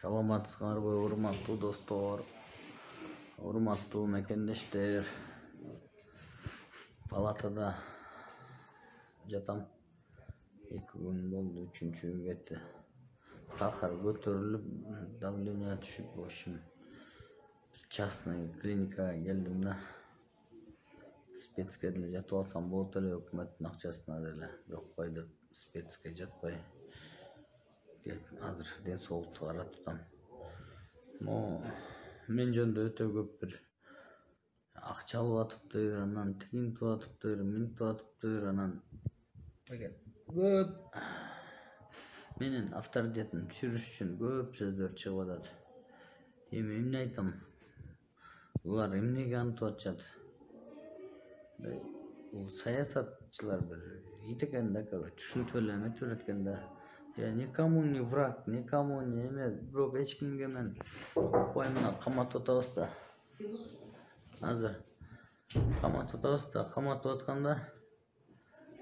Саламатсыздарбы, урматтуу достор, урматтуу мекендештер. Палатада жатам. 2 күн болду, 3-чү кетти. Сахар көтөрүлүп, давление түшүп, в общем, частный клиникага келдим да. Спецке деле жатып алсам болот эле, өкмөттүн акчасына деле. Жок кой деп, спецке жатпай келип, азыр ден соолукту карап атам. Мен жөнүндө өтө көп бир акча алып атыптыр, анан тигинтип атыптыр, минтип атыптыр, анан көп менин авторитетимди түшүрүш үчүн көп сөздөр чыгып атат. Эми эмне айтам? Булар эмнеге антип атышат? Бул саясатчылар бир ит экен да, короче, ушинтип эле эметип берет экен да. Я никому не враг, никому не эме, бирок эч кимге мен укпай мына каматып атабыз да. Азыр каматып атабыз да, каматып атканда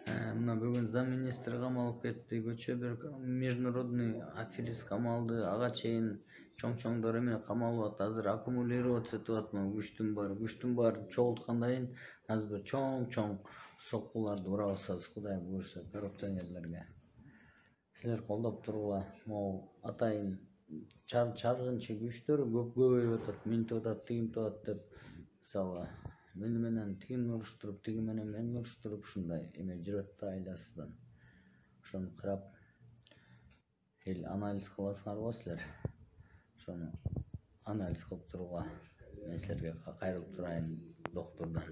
мына бүгүн замминистр камалып кетти, көчө бир международный аферист камалды, ага чейин чоң-чоңдор эме камалып атат. Азыр аккумулироваться этип атат, күчтүн баары чогулткандан кийин азыр бир чоң-чоң соккуларды урабыз азыр, Кудай буйрса, коррупционерлерге. Силер колдоп тургула, могу атайын чаргынчы күчтөр көбөйүп атат, минтип атат, тигинтип атат деп, мисалы, мени менен тигин уруштуруп, тиги менен мени уруштуруп, ушундай эме жүрөт да айласыздан. Ошону карап, эл анализ кыласыңарбы силер? Ошону анализ кылып тургула. Мен силерге кайрылып турайын, доктурдан.